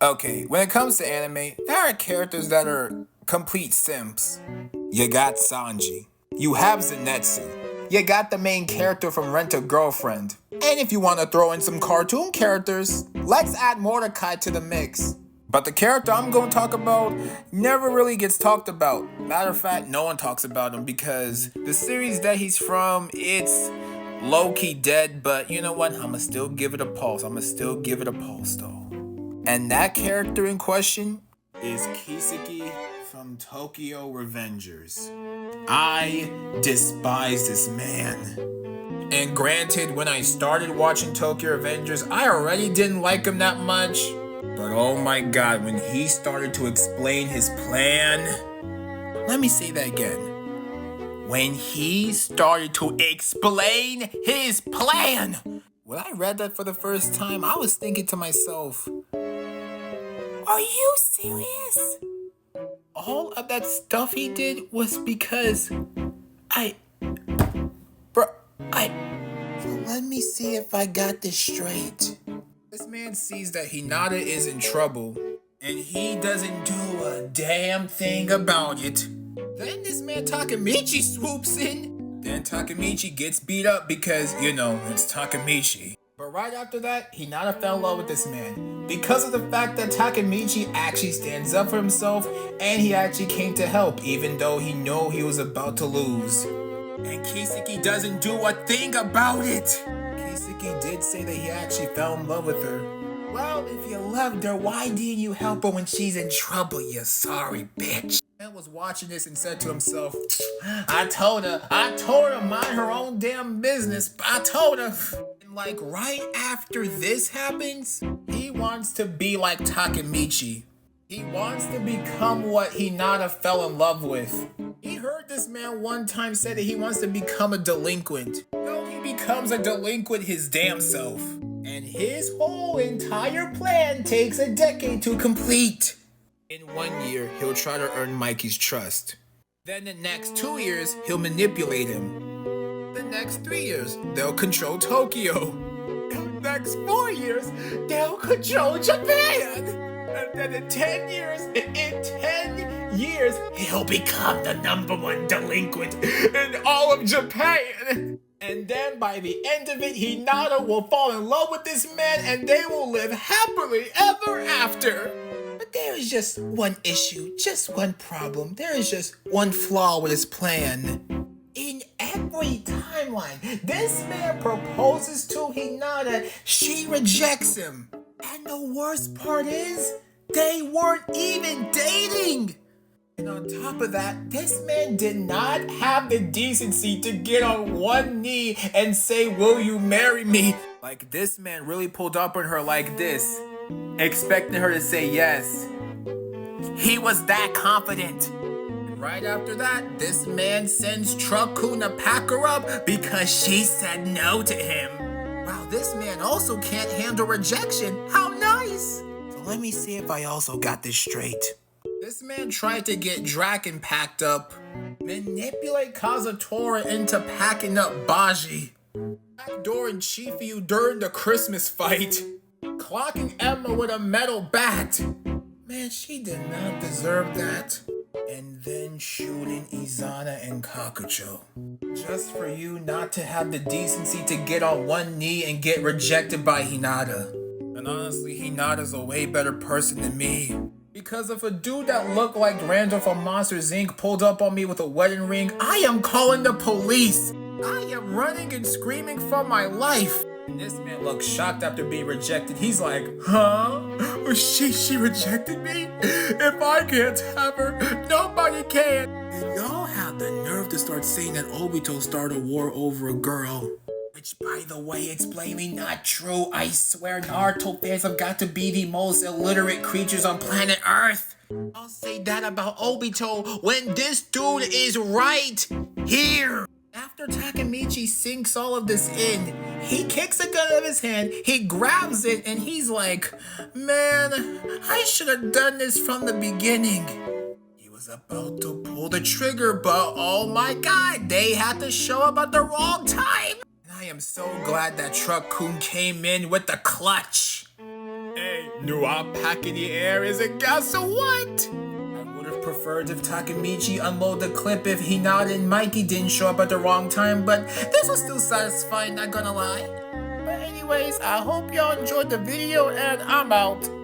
Okay, when it comes to anime, there are characters that are complete simps. You got Sanji. You have Zenitsu. You got the main character from Rent a Girlfriend. And if you want to throw in some cartoon characters, let's add Mordecai to the mix. But the character I'm going to talk about never really gets talked about. Matter of fact, no one talks about him because the series that he's from, it's low-key dead, but you know what? I'ma still give it a pulse. Though. And that character in question is Kiseki from Tokyo Revengers. I despise this man. And granted, when I started watching Tokyo Revengers, I already didn't like him that much. But oh my god, when he started to explain his plan... Let me say that again. When he started to explain his plan... When I read that for the first time, I was thinking to myself, are you serious? All of that stuff he did was because So let me see if I got this straight. This man sees that Hinata is in trouble, and he doesn't do a damn thing about it. Then this man Takemichi swoops in. Then Takemichi gets beat up because, it's Takemichi. But right after that, Hinata fell in love with this man. Because of the fact that Takemichi actually stands up for himself, and he actually came to help, even though he knew he was about to lose. And Kiseki doesn't do a thing about it. Kiseki did say that he actually fell in love with her. Well, if you loved her, why didn't you help her when she's in trouble, you sorry bitch? Man was watching this and said to himself, I told her mind her own damn business. I told her. And like right after this happens, he wants to be like Takemichi. He wants to become what Hinata fell in love with. He heard this man one time say that he wants to become a delinquent. So he becomes a delinquent his damn self. And his whole entire plan takes a decade to complete. In 1 year, he'll try to earn Mikey's trust. Then the next 2 years, he'll manipulate him. The next 3 years, they'll control Tokyo. The next 4 years, they'll control Japan. And then in 10 years, he'll become the #1 delinquent in all of Japan. And then by the end of it, Hinata will fall in love with this man and they will live happily ever after. But there is just one issue, just one problem. There is just one flaw with his plan. In every timeline, this man proposes to Hinata, she rejects him. And the worst part is, they weren't even dating. And on top of that, this man did not have the decency to get on one knee and say, will you marry me? Like this man really pulled up on her like this, expecting her to say yes. He was that confident. And right after that, this man sends Truck-kun to pack her up because she said no to him. Wow, this man also can't handle rejection. How nice! So let me see if I also got this straight. This man tried to get Draken packed up, manipulate Kazutora into packing up Baji, backdooring Chifiu during the Christmas fight, clocking Emma with a metal bat. Man, she did not deserve that. And then shooting Izana and Kakucho. Just for you not to have the decency to get on one knee and get rejected by Hinata. And honestly, Hinata's a way better person than me. Because if a dude that looked like Randall from Monsters Inc. pulled up on me with a wedding ring, I am calling the police. I am running and screaming for my life. And this man looks shocked after being rejected. He's like, huh? She rejected me? If I can't have her, nobody can. And y'all have the nerve to start saying that Obito started a war over a girl. Which, by the way, it's plainly not true. I swear Naruto fans have got to be the most illiterate creatures on planet Earth. I'll say that about Obito when this dude is right here. After Takemichi sinks all of this in, he kicks a gun out of his hand, he grabs it, and he's like, man, I should have done this from the beginning. He was about to pull the trigger, but oh my god, they had to show up at the wrong time. And I am so glad that Truck-kun came in with the clutch. Hey, New up pack in the air is a guess what? I would have preferred if Takemichi unloaded the clip if Hinata and Mikey didn't show up at the wrong time, but this was still satisfying, not gonna lie. But anyways, I hope y'all enjoyed the video and I'm out.